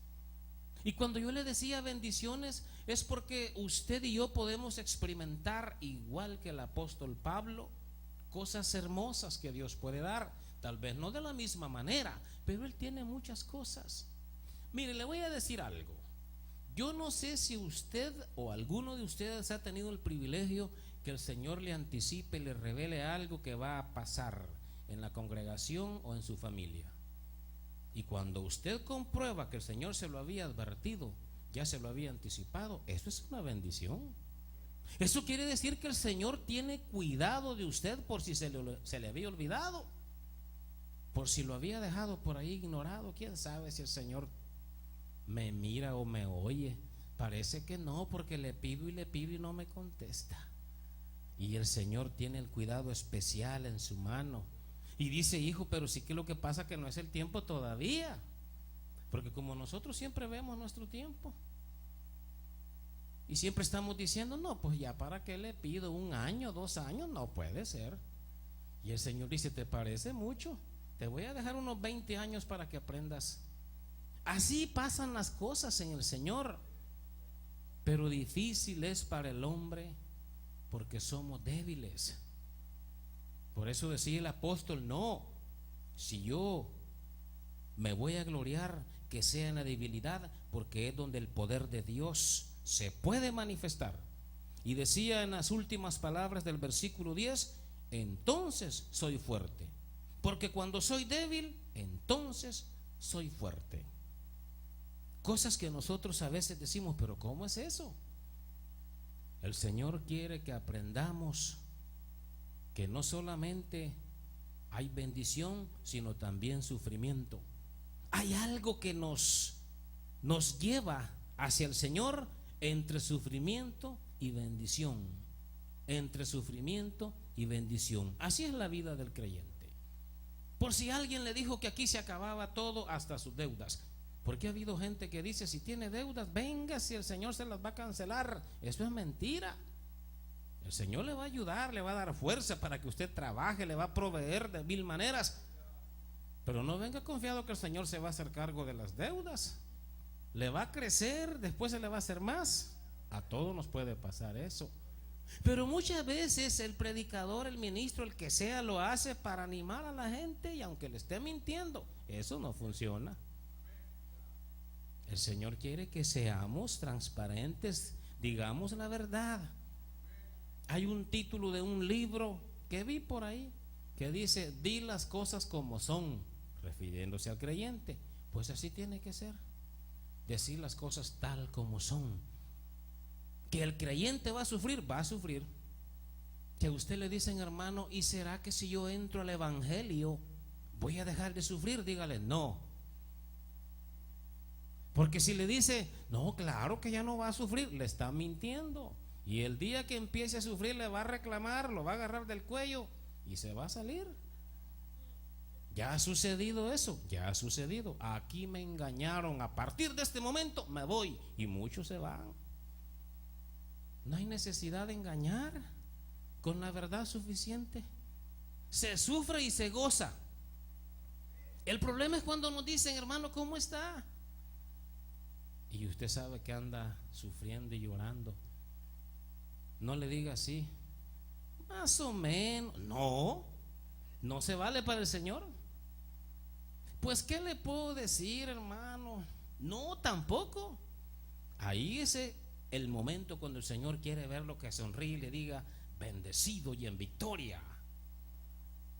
Y cuando yo le decía bendiciones, es porque usted y yo podemos experimentar, igual que el apóstol Pablo, cosas hermosas que Dios puede dar. Tal vez no de la misma manera, pero Él tiene muchas cosas. Mire, le voy a decir algo. Yo no sé si usted o alguno de ustedes ha tenido el privilegio que el Señor le anticipe y le revele algo que va a pasar en la congregación o en su familia. Y cuando usted comprueba que el Señor se lo había advertido, ya se lo había anticipado, eso es una bendición. Eso quiere decir que el Señor tiene cuidado de usted por si se le había olvidado, por si lo había dejado por ahí ignorado. Quién sabe si el Señor me mira o me oye. Parece que no, porque le pido y no me contesta. Y el Señor tiene el cuidado especial en su mano. Y dice: hijo, pero sí que lo que pasa que no es el tiempo todavía. Porque como nosotros siempre vemos nuestro tiempo y siempre estamos diciendo: no, pues ya para qué le pido, 1 año, 2 años, no puede ser. Y el Señor dice: ¿te parece mucho? Te voy a dejar unos 20 años para que aprendas. Así pasan las cosas en el Señor. Pero difícil es para el hombre, porque somos débiles. Por eso decía el apóstol: no, si yo me voy a gloriar, que sea en la debilidad, porque es donde el poder de Dios se puede manifestar. Y decía en las últimas palabras del versículo 10: entonces soy fuerte, porque cuando soy débil, entonces soy fuerte. Cosas que nosotros a veces decimos: pero ¿cómo es eso? El Señor quiere que aprendamos que no solamente hay bendición, sino también sufrimiento. Hay algo que nos lleva hacia el Señor entre sufrimiento y bendición. Entre sufrimiento y bendición. Así es la vida del creyente. Por si alguien le dijo que aquí se acababa todo, hasta sus deudas. Porque ha habido gente que dice: si tiene deudas, venga, si el Señor se las va a cancelar. Eso es mentira. El Señor le va a ayudar, le va a dar fuerza para que usted trabaje, le va a proveer de 1000 maneras. Pero no venga confiado que el Señor se va a hacer cargo de las deudas. Le va a crecer, después se le va a hacer más. A todos nos puede pasar eso. Pero muchas veces el predicador, el ministro, el que sea, lo hace para animar a la gente, y aunque le esté mintiendo, eso no funciona. El Señor quiere que seamos transparentes, digamos la verdad. Hay un título de un libro que vi por ahí que dice: di las cosas como son, refiriéndose al creyente. Pues así tiene que ser, decir las cosas tal como son. Que el creyente va a sufrir, va a sufrir. Que a usted le dicen: hermano, ¿y será que si yo entro al evangelio voy a dejar de sufrir? Dígale: no. Porque si le dice: no, claro que ya no va a sufrir, le está mintiendo. Y el día que empiece a sufrir, le va a reclamar, lo va a agarrar del cuello y se va a salir. Ya ha sucedido eso, ya ha sucedido. Aquí me engañaron, a partir de este momento me voy. Y muchos se van. No hay necesidad de engañar, con la verdad suficiente. Se sufre y se goza. El problema es cuando nos dicen: hermano, ¿cómo está? y usted sabe que anda sufriendo y llorando, no le diga así, más o menos. No, no se vale para el Señor. Pues ¿qué le puedo decir, hermano? No, tampoco. Ahí es el momento cuando el Señor quiere verlo, que sonríe y le diga, bendecido y en victoria.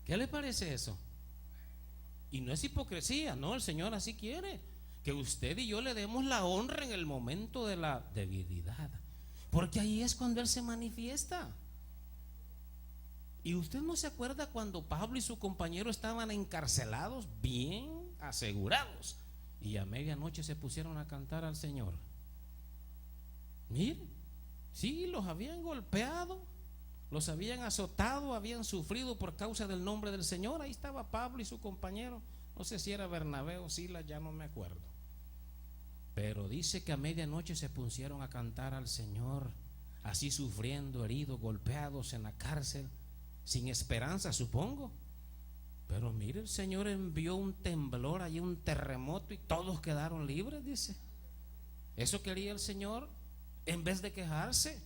¿Qué le parece eso? Y no es hipocresía, no, el Señor así quiere que usted y yo le demos la honra en el momento de la debilidad, porque ahí es cuando Él se manifiesta. ¿Y usted no se acuerda cuando Pablo y su compañero estaban encarcelados, bien asegurados, y a medianoche se pusieron a cantar al Señor? Mire, sí, los habían golpeado, los habían azotado, habían sufrido por causa del nombre del Señor. Ahí estaba Pablo y su compañero, no sé si era Bernabé o Silas, ya no me acuerdo, pero dice que a medianoche se pusieron a cantar al Señor, así sufriendo, heridos, golpeados en la cárcel, sin esperanza, supongo. Pero mire, el Señor envió un temblor, allí un terremoto, y todos quedaron libres, dice. Eso quería el Señor, en vez de quejarse.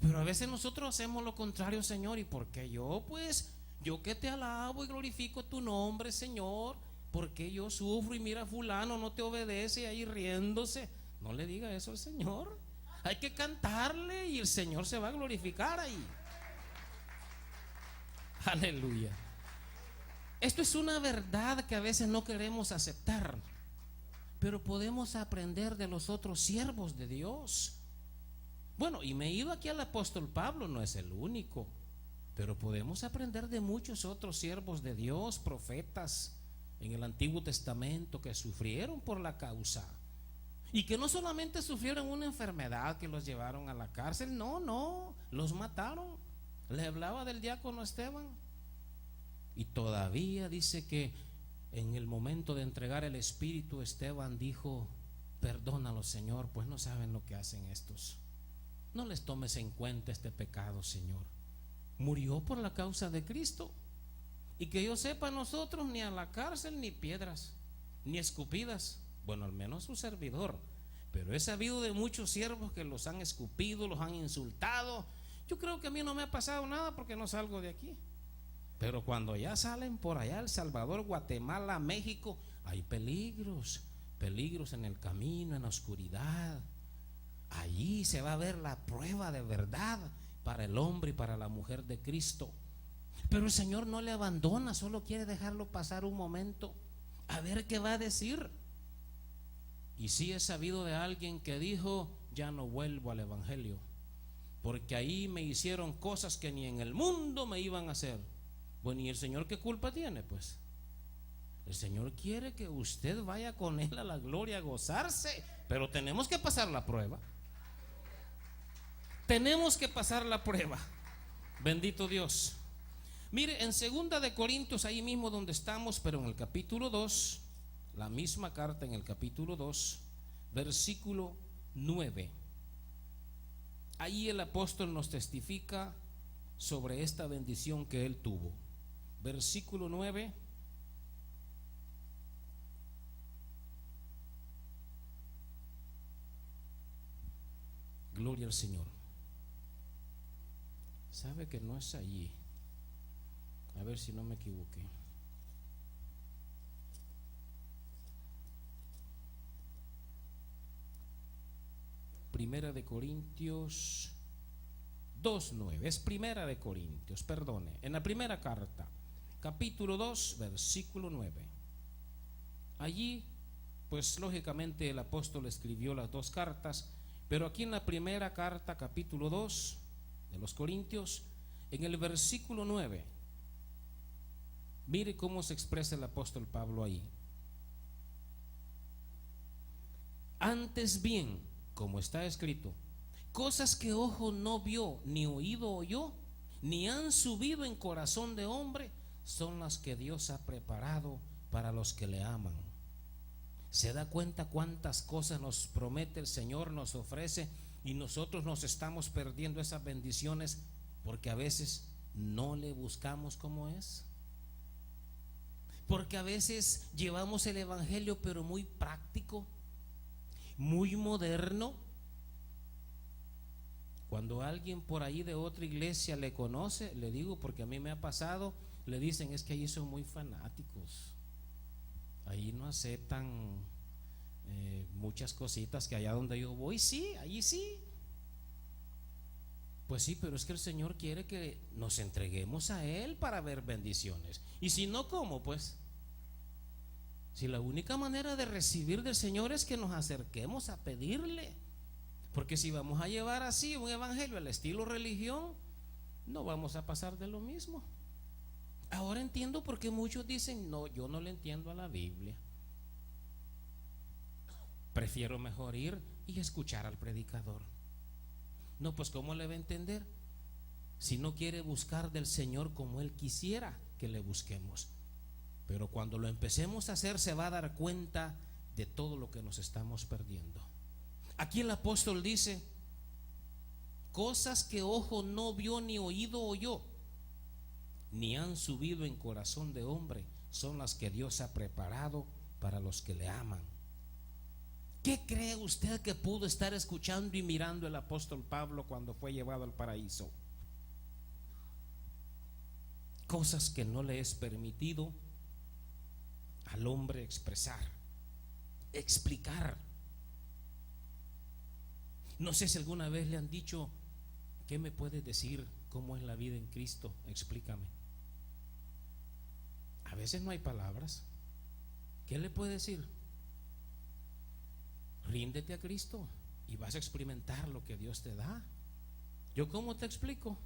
Pero a veces nosotros hacemos lo contrario, Señor. ¿Y por qué yo? Pues yo que te alabo y glorifico tu nombre, Señor, porque yo sufro y mira, fulano no te obedece, ahí riéndose. No le diga eso al Señor. Hay que cantarle y el Señor se va a glorificar ahí. Aleluya. Esto es una verdad que a veces no queremos aceptar, pero podemos aprender de los otros siervos de Dios. Bueno, y me he ido aquí al apóstol Pablo, no es el único, pero podemos aprender de muchos otros siervos de Dios, profetas en el Antiguo Testamento, que sufrieron por la causa, y que no solamente sufrieron una enfermedad que los llevaron a la cárcel, no, los mataron. Le hablaba del diácono Esteban, y todavía dice que en el momento de entregar el Espíritu, Esteban dijo, perdónalos, Señor, pues no saben lo que hacen estos. No les tomes en cuenta este pecado, Señor. Murió por la causa de Cristo, y que yo sepa, nosotros ni a la cárcel ni piedras, ni escupidas. Bueno, al menos su servidor, pero he sabido de muchos siervos que los han escupido, los han insultado. Yo creo que a mí no me ha pasado nada porque no salgo de aquí, pero cuando ya salen por allá, El Salvador, Guatemala, México, hay peligros en el camino, en la oscuridad. Allí se va a ver la prueba de verdad para el hombre y para la mujer de Cristo. Pero el Señor no le abandona, solo quiere dejarlo pasar un momento a ver qué va a decir. Y sí he sabido de alguien que dijo, ya no vuelvo al evangelio, porque ahí me hicieron cosas que ni en el mundo me iban a hacer. Bueno, ¿y el Señor qué culpa tiene? Pues el Señor quiere que usted vaya con Él a la gloria a gozarse, pero tenemos que pasar la prueba. Tenemos que pasar la prueba. Bendito Dios. Mire, en 2 de Corintios, ahí mismo donde estamos, pero en el capítulo 2, la misma carta, en el capítulo 2, versículo 9. Ahí el apóstol nos testifica sobre esta bendición que él tuvo. Versículo 9. Gloria al Señor. Sabe que no es allí. A ver si no me equivoqué. Primera de Corintios 2:9. Es Primera de Corintios, perdone. En la primera carta, capítulo 2, versículo 9. Allí, pues lógicamente el apóstol escribió las dos cartas, pero aquí en la primera carta, capítulo 2 de los Corintios, en el versículo 9, mire cómo se expresa el apóstol Pablo ahí. Antes bien, como está escrito, cosas que ojo no vio, ni oído oyó, ni han subido en corazón de hombre, son las que Dios ha preparado para los que le aman. ¿Se da cuenta cuántas cosas nos promete el Señor, nos ofrece, y nosotros nos estamos perdiendo esas bendiciones porque a veces no le buscamos como es? Porque a veces llevamos el evangelio pero muy práctico, muy moderno. Cuando alguien por ahí de otra iglesia le conoce, le digo porque a mí me ha pasado, le dicen es que ahí son muy fanáticos, ahí no aceptan muchas cositas que allá donde yo voy, sí, allí sí. Pues sí, pero es que el Señor quiere que nos entreguemos a Él para ver bendiciones. Y si no, ¿cómo? Pues si la única manera de recibir del Señor es que nos acerquemos a pedirle. Porque si vamos a llevar así un evangelio al estilo religión, no vamos a pasar de lo mismo. Ahora entiendo por qué muchos dicen, no, yo no le entiendo a la Biblia. Prefiero mejor ir y escuchar al predicador. No, pues ¿cómo le va a entender? Si no quiere buscar del Señor como Él quisiera que le busquemos. Pero cuando lo empecemos a hacer, se va a dar cuenta de todo lo que nos estamos perdiendo. Aquí el apóstol dice: cosas que ojo no vio ni oído oyó, ni han subido en corazón de hombre, son las que Dios ha preparado para los que le aman. ¿Qué cree usted que pudo estar escuchando y mirando el apóstol Pablo cuando fue llevado al paraíso? Cosas que no le es permitido al hombre expresar, explicar. No sé si alguna vez le han dicho: ¿qué me puedes decir? ¿Cómo es la vida en Cristo? Explícame. A veces no hay palabras. ¿Qué le puede decir? Ríndete a Cristo y vas a experimentar lo que Dios te da. ¿Yo cómo te explico?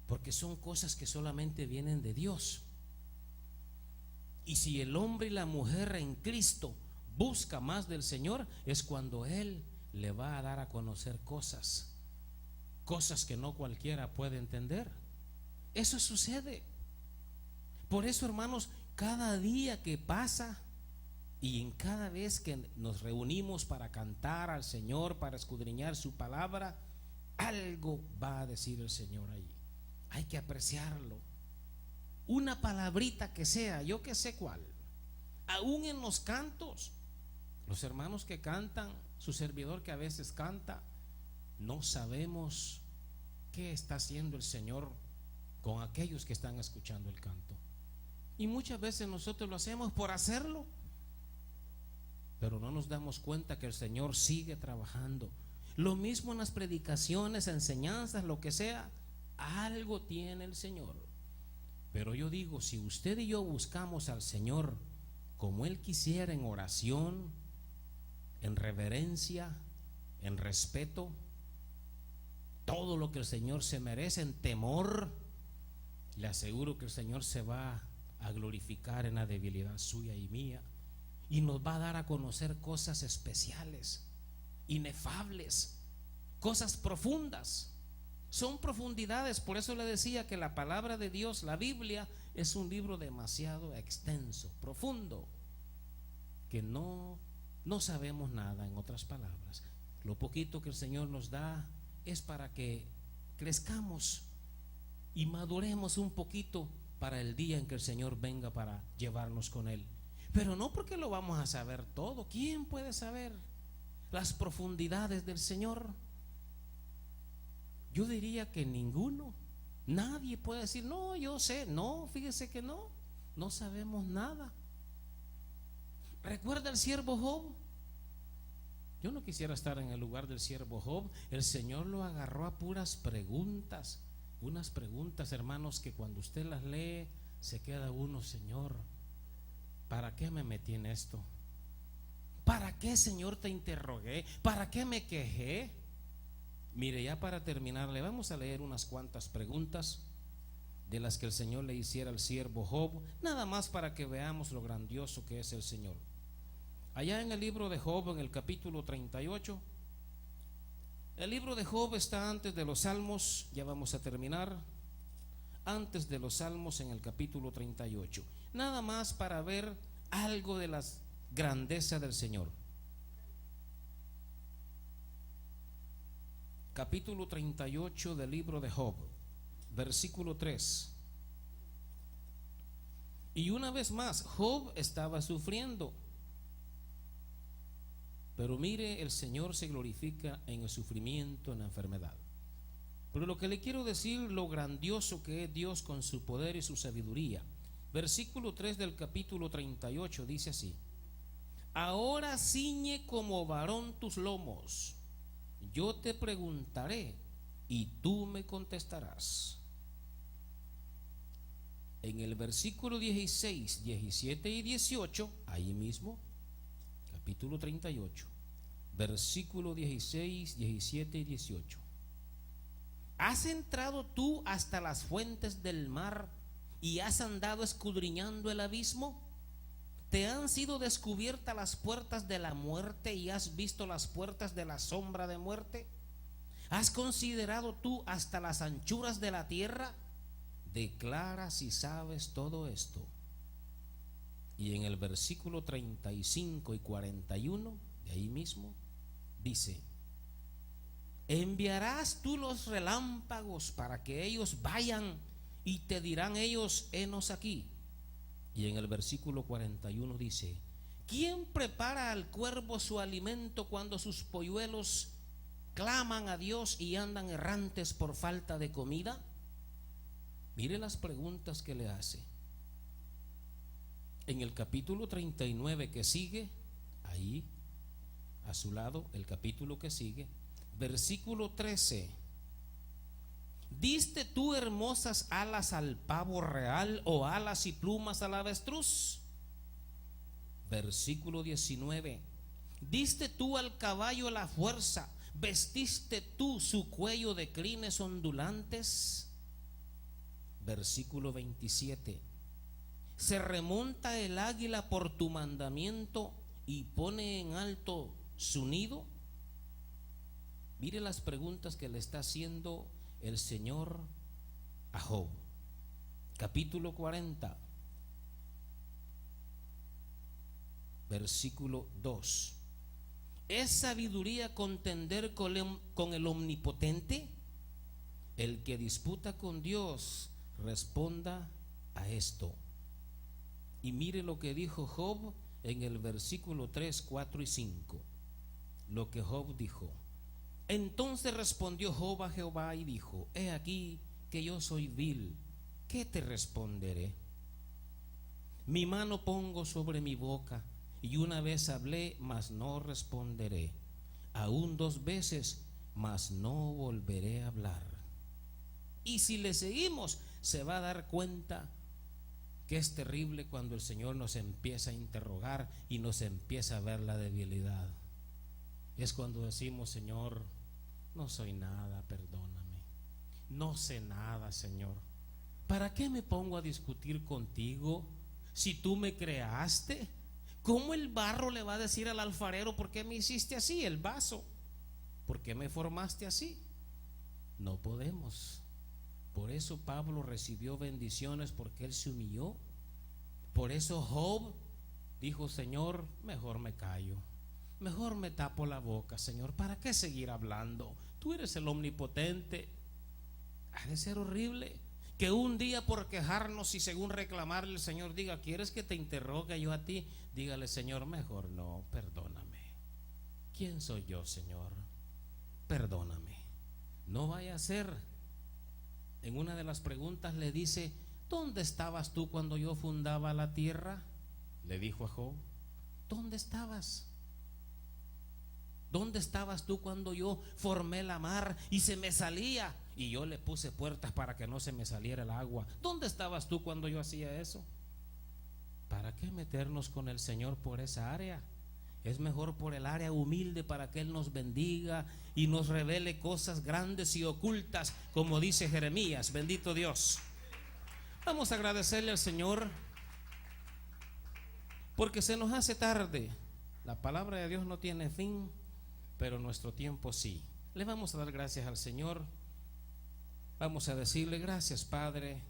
Porque son cosas que solamente vienen de Dios. Y si el hombre y la mujer en Cristo busca más del Señor, es cuando Él le va a dar a conocer cosas que no cualquiera puede entender. Eso sucede. Por eso, hermanos, cada día que pasa y en cada vez que nos reunimos para cantar al Señor, para escudriñar su palabra, algo va a decir el Señor ahí. Hay que apreciarlo. Una palabrita que sea, yo que sé cuál. Aún en los cantos, los hermanos que cantan, su servidor que a veces canta, no sabemos qué está haciendo el Señor con aquellos que están escuchando el canto. Y muchas veces nosotros lo hacemos por hacerlo, pero no nos damos cuenta que el Señor sigue trabajando. Lo mismo en las predicaciones, enseñanzas, lo que sea, algo tiene el Señor. Pero yo digo, si usted y yo buscamos al Señor como Él quisiera, en oración, en reverencia, en respeto, todo lo que el Señor se merece, en temor, le aseguro que el Señor se va a glorificar en la debilidad suya y mía, y nos va a dar a conocer cosas especiales, inefables, cosas profundas. Son profundidades. Por eso le decía que la palabra de Dios, la Biblia, es un libro demasiado extenso, profundo, que no sabemos nada. En otras palabras, lo poquito que el Señor nos da es para que crezcamos y maduremos un poquito para el día en que el Señor venga para llevarnos con Él. Pero no porque lo vamos a saber todo. ¿Quién puede saber las profundidades del Señor? Yo diría que ninguno. Nadie puede decir, no, yo sé. No, fíjese que no sabemos nada. ¿Recuerda el siervo Job? Yo no quisiera estar en el lugar del siervo Job. El Señor lo agarró a puras preguntas. Unas preguntas, hermanos, que cuando usted las lee se queda uno: Señor, ¿para qué me metí en esto? ¿Para qué, Señor, te interrogué? ¿Para qué me quejé? Mire, ya para terminar, le vamos a leer unas cuantas preguntas de las que el Señor le hiciera al siervo Job, nada más para que veamos lo grandioso que es el Señor. Allá en el libro de Job, en el capítulo 38, el libro de Job está antes de los Salmos, ya vamos a terminar, antes de los Salmos, en el capítulo 38, nada más para ver algo de la grandeza del Señor. Capítulo 38 del libro de Job, versículo 3. Y una vez más, Job estaba sufriendo. Pero mire, el Señor se glorifica en el sufrimiento, en la enfermedad. Pero lo que le quiero decir, lo grandioso que es Dios con su poder y su sabiduría. Versículo 3 del capítulo 38 dice así: ahora ciñe como varón tus lomos, yo te preguntaré y tú me contestarás. En el versículo 16, 17 y 18, ahí mismo, capítulo 38, versículo 16, 17 y 18. ¿Has entrado tú hasta las fuentes del mar y has andado escudriñando el abismo? ¿Te han sido descubiertas las puertas de la muerte y has visto las puertas de la sombra de muerte? ¿Has considerado tú hasta las anchuras de la tierra? Declara si sabes todo esto. Y en el versículo 35 y 41, de ahí mismo, dice: ¿enviarás tú los relámpagos para que ellos vayan y te dirán ellos, henos aquí? Y en el versículo 41 dice: ¿quién prepara al cuervo su alimento cuando sus polluelos claman a Dios y andan errantes por falta de comida? Mire las preguntas que le hace. En el capítulo 39 que sigue, ahí a su lado, el capítulo que sigue, versículo 13: ¿diste tú hermosas alas al pavo real o alas y plumas al avestruz? Versículo 19: ¿diste tú al caballo la fuerza? ¿Vestiste tú su cuello de crines ondulantes? Versículo 27: ¿se remonta el águila por tu mandamiento y pone en alto su nido? Mire las preguntas que le está haciendo el Señor a Job. Capítulo 40, versículo 2: ¿es sabiduría contender con el omnipotente? El que disputa con Dios responda a esto. Y mire lo que dijo Job en el versículo 3, 4 y 5. Lo que Job dijo: entonces respondió Job a Jehová y dijo: he aquí que yo soy vil, ¿qué te responderé? Mi mano pongo sobre mi boca, y una vez hablé, mas no responderé. Aún 2 veces, mas no volveré a hablar. Y si le seguimos, se va a dar cuenta que es terrible cuando el Señor nos empieza a interrogar y nos empieza a ver la debilidad. Es cuando decimos: Señor, no soy nada, perdóname. No sé nada, Señor. ¿Para qué me pongo a discutir contigo si tú me creaste? ¿Cómo el barro le va a decir al alfarero: ¿por qué me hiciste así? El vaso, ¿por qué me formaste así? No podemos. Por eso Pablo recibió bendiciones, porque él se humilló. Por eso Job dijo: Señor, mejor me callo, mejor me tapo la boca, Señor, ¿para qué seguir hablando? Tú eres el omnipotente. Ha de ser horrible que un día, por quejarnos y según reclamarle, el Señor diga: ¿quieres que te interrogue yo a ti? Dígale: Señor, mejor no, perdóname. ¿Quién soy yo, Señor? Perdóname. No vaya a ser. En una de las preguntas le dice: ¿dónde estabas tú cuando yo fundaba la tierra? Le dijo a Job: ¿dónde estabas? ¿Dónde estabas tú cuando yo formé la mar y se me salía y yo le puse puertas para que no se me saliera el agua? ¿Dónde estabas tú cuando yo hacía eso? ¿Para qué meternos con el Señor por esa área? Es mejor por el área humilde, para que Él nos bendiga y nos revele cosas grandes y ocultas, como dice Jeremías. Bendito Dios. Vamos a agradecerle al Señor porque se nos hace tarde. La palabra de Dios no tiene fin, pero nuestro tiempo sí. Le vamos a dar gracias al Señor. Vamos a decirle: gracias, Padre,